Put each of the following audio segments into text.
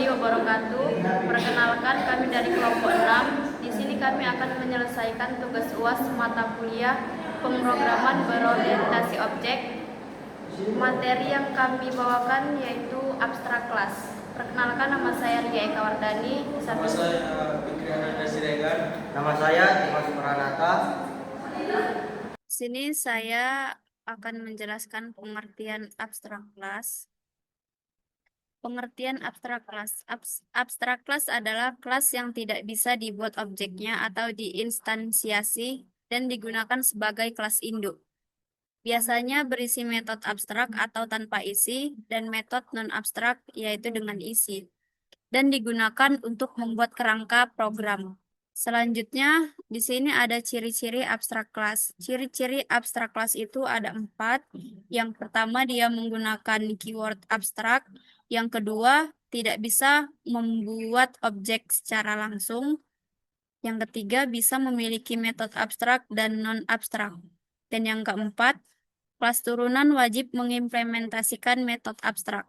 warahmatullahi wabarakatuh. Perkenalkan, kami dari kelompok 6. Di sini kami akan menyelesaikan tugas UAS mata kuliah pemrograman berorientasi objek. Materi yang kami bawakan yaitu abstrak kelas. Perkenalkan, nama saya Lia Eka Wardani. Nama saya Fikri Ananda Siregar. Nama saya Dimas Pranata. Di sini saya akan menjelaskan pengertian abstrak kelas. Pengertian abstrak kelas. Abstrak kelas adalah kelas yang tidak bisa dibuat objeknya atau diinstansiasi dan digunakan sebagai kelas induk. Biasanya berisi metode abstrak atau tanpa isi dan metode non-abstrak yaitu dengan isi, dan digunakan untuk membuat kerangka program. Selanjutnya, di sini ada ciri-ciri abstrak kelas. Ciri-ciri abstrak kelas itu ada 4. Yang pertama, dia menggunakan keyword abstrak. Yang kedua, tidak bisa membuat objek secara langsung. Yang ketiga, bisa memiliki metode abstrak dan non-abstrak. Dan yang keempat, kelas turunan wajib mengimplementasikan metode abstrak.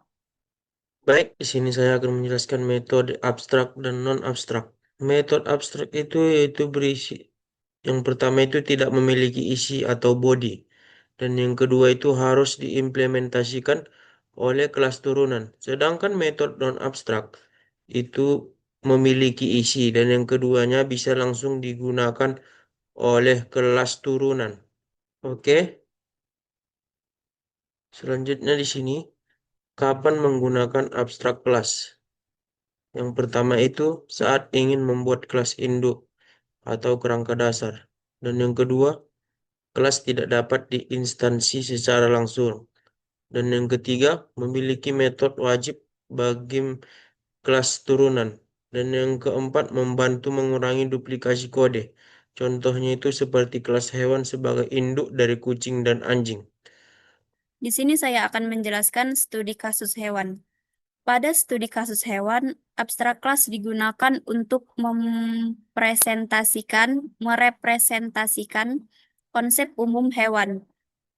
Baik, di sini saya akan menjelaskan metode abstrak dan non-abstrak. Metode abstrak itu yaitu berisi. Yang pertama itu tidak memiliki isi atau body. Dan yang kedua itu harus diimplementasikan oleh kelas turunan. Sedangkan metode non-abstrak itu memiliki isi dan yang keduanya bisa langsung digunakan oleh kelas turunan. Oke. Selanjutnya di sini, kapan menggunakan abstrak kelas? Yang pertama itu saat ingin membuat kelas induk atau kerangka dasar. Dan yang kedua, kelas tidak dapat diinstansi secara langsung. Dan yang ketiga, memiliki metode wajib bagi kelas turunan. Dan yang keempat, membantu mengurangi duplikasi kode. Contohnya itu seperti kelas hewan sebagai induk dari kucing dan anjing. Di sini saya akan menjelaskan studi kasus hewan. Pada studi kasus hewan, abstrak kelas digunakan untuk merepresentasikan konsep umum hewan.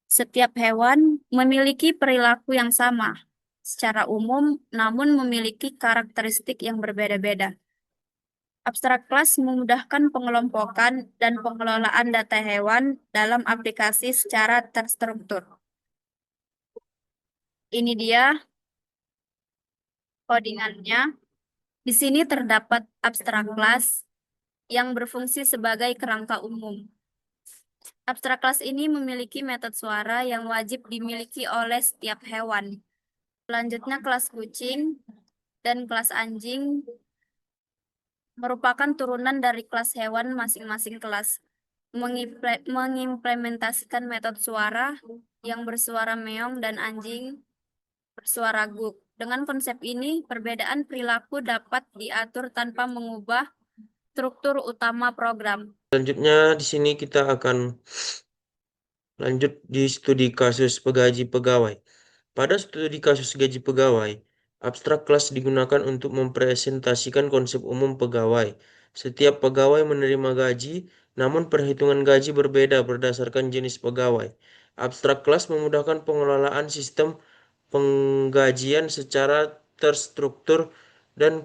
Setiap hewan memiliki perilaku yang sama secara umum, namun memiliki karakteristik yang berbeda-beda. Abstrak kelas memudahkan pengelompokan dan pengelolaan data hewan dalam aplikasi secara terstruktur. Ini dia codingannya. Di sini terdapat abstrak kelas yang berfungsi sebagai kerangka umum. Abstrak kelas ini memiliki metode suara yang wajib dimiliki oleh setiap hewan. Selanjutnya kelas kucing dan kelas anjing merupakan turunan dari kelas hewan masing-masing kelas. Mengimplementasikan metode suara yang bersuara meong dan anjing bersuara guk. Dengan konsep ini, perbedaan perilaku dapat diatur tanpa mengubah struktur utama program. Selanjutnya di sini kita akan lanjut di studi kasus pegaji pegawai. Pada studi kasus gaji pegawai, abstrak kelas digunakan untuk mempresentasikan konsep umum pegawai. Setiap pegawai menerima gaji, namun perhitungan gaji berbeda berdasarkan jenis pegawai. Abstrak kelas memudahkan pengelolaan sistem penggajian secara terstruktur dan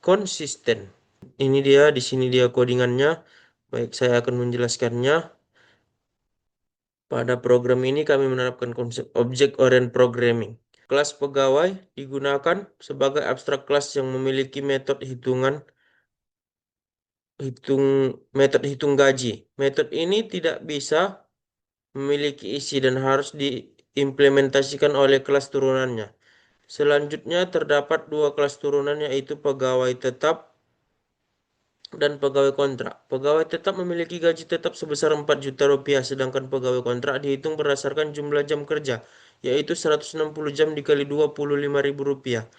konsisten. Ini dia, di sini dia codingannya. Baik, saya akan menjelaskannya. Pada program ini kami menerapkan konsep Object-Oriented Programming. Kelas pegawai digunakan sebagai abstrak kelas yang memiliki metode hitung gaji. Metode ini tidak bisa memiliki isi dan harus diimplementasikan oleh kelas turunannya. Selanjutnya terdapat 2 kelas turunan yaitu pegawai tetap dan pegawai kontrak. Pegawai tetap memiliki gaji tetap sebesar 4 juta rupiah, sedangkan pegawai kontrak dihitung berdasarkan jumlah jam kerja, yaitu 160 jam dikali 25.000 rupiah.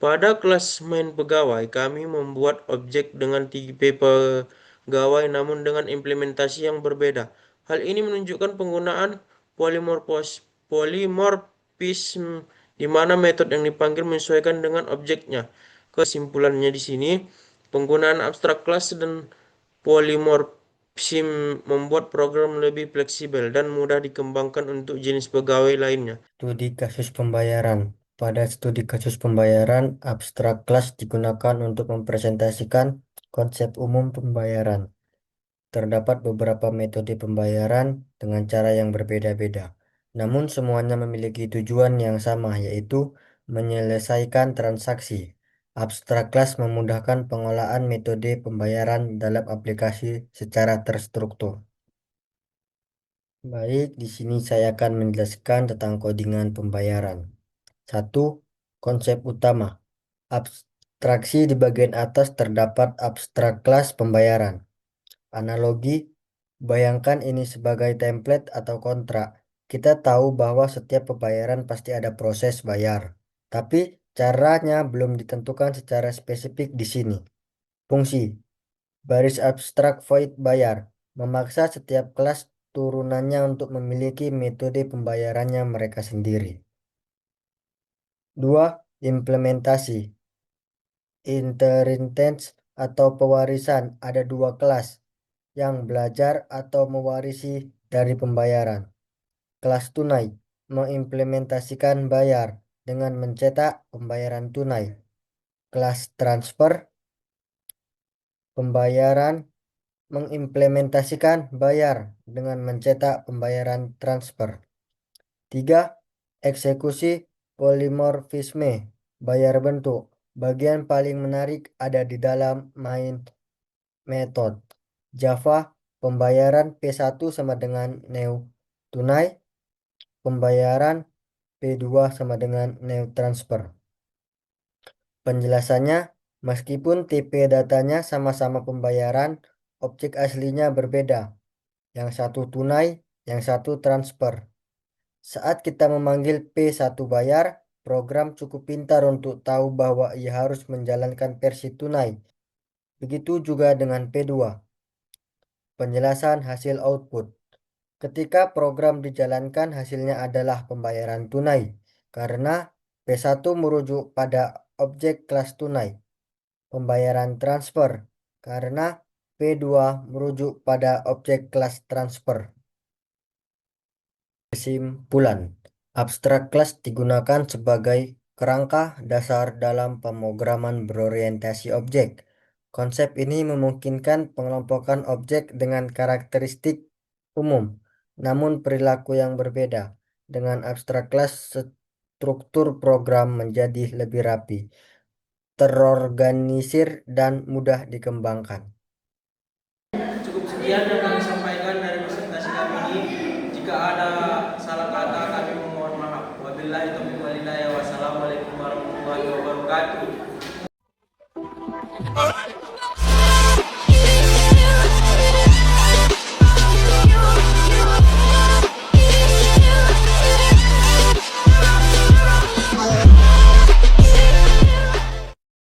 Pada kelas main pegawai, kami membuat objek dengan tipe pegawai namun dengan implementasi yang berbeda. Hal ini menunjukkan penggunaan polimorfisme di mana metode yang dipanggil menyesuaikan dengan objeknya. Kesimpulannya di sini, penggunaan abstrak kelas dan polimorfisme membuat program lebih fleksibel dan mudah dikembangkan untuk jenis pegawai lainnya. Studi kasus pembayaran. Pada studi kasus pembayaran, abstrak kelas digunakan untuk mempresentasikan konsep umum pembayaran. Terdapat beberapa metode pembayaran dengan cara yang berbeda-beda, namun semuanya memiliki tujuan yang sama, yaitu menyelesaikan transaksi. Abstrak kelas memudahkan pengolahan metode pembayaran dalam aplikasi secara terstruktur. Baik, di sini saya akan menjelaskan tentang codingan pembayaran. 1. Konsep utama. Abstraksi di bagian atas terdapat abstrak kelas pembayaran. Analogi, bayangkan ini sebagai template atau kontrak. Kita tahu bahwa setiap pembayaran pasti ada proses bayar, tapi caranya belum ditentukan secara spesifik di sini. Fungsi, baris abstrak void bayar, memaksa setiap kelas turunannya untuk memiliki metode pembayarannya mereka sendiri. 2. Implementasi. Inheritance atau pewarisan ada dua kelas yang belajar atau mewarisi dari pembayaran. Kelas tunai mengimplementasikan bayar dengan mencetak pembayaran tunai. Kelas transfer pembayaran mengimplementasikan bayar dengan mencetak pembayaran transfer. 3. Eksekusi polimorfisme bayar bentuk. Bagian paling menarik ada di dalam main method. Java pembayaran P1 sama dengan new tunai, pembayaran P2 sama dengan new transfer. Penjelasannya, meskipun tipe datanya sama-sama pembayaran, objek aslinya berbeda. Yang satu tunai, yang satu transfer. Saat kita memanggil P1 bayar, program cukup pintar untuk tahu bahwa ia harus menjalankan versi tunai. Begitu juga dengan P2. Penjelasan hasil output. Ketika program dijalankan, hasilnya adalah pembayaran tunai, karena P1 merujuk pada objek kelas tunai. Pembayaran transfer, karena P2 merujuk pada objek kelas transfer. Kesimpulan, abstrak kelas digunakan sebagai kerangka dasar dalam pemrograman berorientasi objek. Konsep ini memungkinkan pengelompokan objek dengan karakteristik umum, namun perilaku yang berbeda. Dengan abstrak kelas, struktur program menjadi lebih rapi, terorganisir, dan mudah dikembangkan. Cukup sekian yang kami sampaikan dari presentasi kami ini. Jika ada salah kata kami memohon maaf. Wabillahi taufiq wal hidayah. Wassalamualaikum warahmatullahi wabarakatuh.